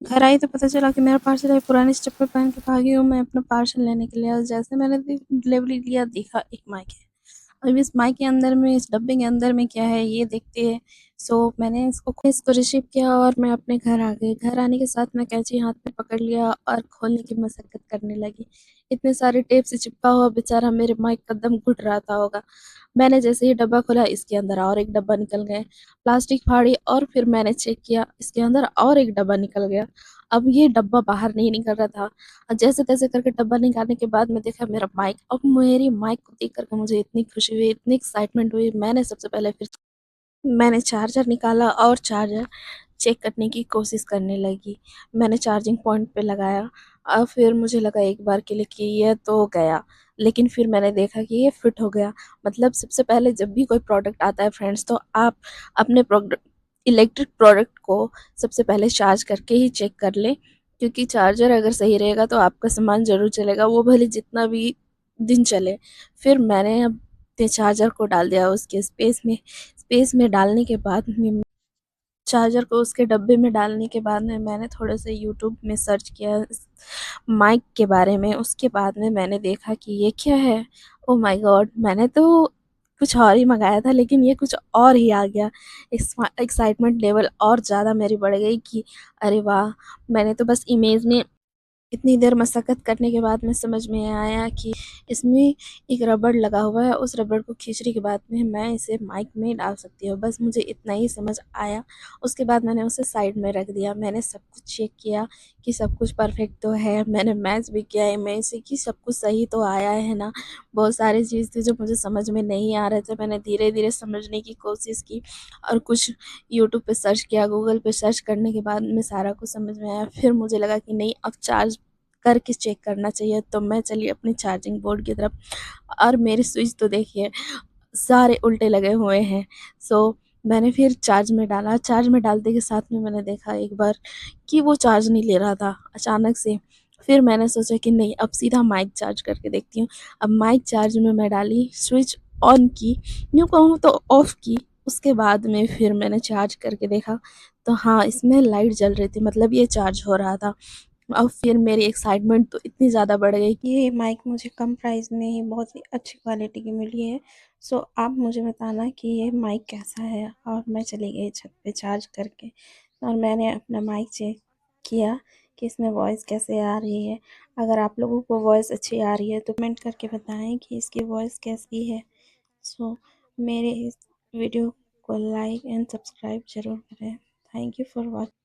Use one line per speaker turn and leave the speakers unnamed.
घर आई तो पता चला कि मेरा पार्सल है। पुराने चप्पल पहन के भागी हूँ मैं अपना पार्सल लेने के लिए, और जैसे मैंने डिलीवरी लिया देखा एक माइक है। अब इस माइक के अंदर में, इस डब्बे के अंदर में क्या है ये देखते हैं। सो मैंने इसको रिसीव किया और मैं अपने घर आ गई। घर आने के साथ मैं कैंची हाथ में पकड़ लिया और खोलने की मशक्कत करने लगी। इतने सारे टेप से चिपका हुआ बेचारा मेरे माइक का दम घुट रहा था होगा। मैंने जैसे ही डब्बा खोला, इसके अंदर और एक डब्बा निकल गया। प्लास्टिक फाड़ी और फिर मैंने चेक किया, इसके अंदर और एक डब्बा निकल गया। अब ये डब्बा बाहर नहीं निकल रहा था, और जैसे-तैसे करके डब्बा निकालने के बाद मैं देखा मेरा माइक। अब मेरी माइक को देख कर के मुझे इतनी खुशी हुई, इतनी एक्साइटमेंट हुई। मैंने सबसे पहले फिर मैंने चार्जर निकाला और चार्जर चेक करने की कोशिश करने लगी। मैंने चार्जिंग पॉइंट पे लगाया और फिर मुझे लगा एक बार के लिए कि ये तो गया, लेकिन फिर मैंने देखा कि ये फिट हो गया। मतलब सबसे पहले जब भी कोई प्रोडक्ट आता है फ्रेंड्स, तो आप अपने इलेक्ट्रिक प्रोडक्ट को सबसे पहले चार्ज करके ही चेक कर लें, क्योंकि चार्जर अगर सही रहेगा तो आपका सामान ज़रूर चलेगा, वो भले जितना भी दिन चले। फिर मैंने अपने चार्जर को डाल दिया उसके स्पेस में डालने के बाद में, चार्जर को उसके डब्बे में डालने के बाद में मैंने थोड़े से यूट्यूब में सर्च किया इस माइक के बारे में। उसके बाद में मैंने देखा कि ये क्या है। Oh my God! मैंने तो कुछ और ही मँगाया था, लेकिन ये कुछ और ही आ गया। एक्साइटमेंट लेवल और ज़्यादा मेरी बढ़ गई कि अरे वाह! मैंने तो बस इमेज में इतनी देर मशक्कत करने के बाद में समझ में आया कि इसमें एक रबड़ लगा हुआ है, उस रबड़ को खींचने के बाद में मैं इसे माइक में डाल सकती हूँ। बस मुझे इतना ही समझ आया। उसके बाद मैंने उसे साइड में रख दिया। मैंने सब कुछ चेक किया कि सब कुछ परफेक्ट तो है। मैंने मैच भी किया इमेज से कि सब कुछ सही तो आया है ना। बहुत सारी चीज़ थी जो मुझे समझ में नहीं आ रहे थे। मैंने धीरे-धीरे समझने की कोशिश की और कुछ यूट्यूब पे सर्च किया, गूगल पे सर्च करने के बाद में सारा कुछ समझ में आया। फिर मुझे लगा कि नहीं, अब चार्ज करके चेक करना चाहिए, तो मैं चली अपनी चार्जिंग बोर्ड की तरफ, और मेरे स्विच तो देखिए सारे उल्टे लगे हुए हैं। सो मैंने फिर चार्ज में डाला। चार्ज में डालते के साथ में मैंने देखा एक बार कि वो चार्ज नहीं ले रहा था अचानक से। फिर मैंने सोचा कि नहीं, अब सीधा माइक चार्ज करके देखती हूँ। अब माइक चार्ज में मैं डाली, स्विच ऑन की, यूँ कहूँ तो ऑफ की। उसके बाद में फिर मैंने चार्ज करके देखा, तो हाँ, इसमें लाइट जल रही थी, मतलब ये चार्ज हो रहा था। और फिर मेरी एक्साइटमेंट तो इतनी ज़्यादा बढ़ गई कि ये माइक मुझे कम प्राइस में ही बहुत ही अच्छी क्वालिटी की मिली है। सो आप मुझे बताना कि ये माइक कैसा है। और मैं चली गई छत पे चार्ज करके, और मैंने अपना माइक चेक किया कि इसमें वॉइस कैसे आ रही है। अगर आप लोगों को वॉइस अच्छी आ रही है तो कमेंट करके बताएं कि इसकी वॉइस कैसी है। सो मेरे इस वीडियो को लाइक एंड सब्सक्राइब ज़रूर करें। Thank you for watching.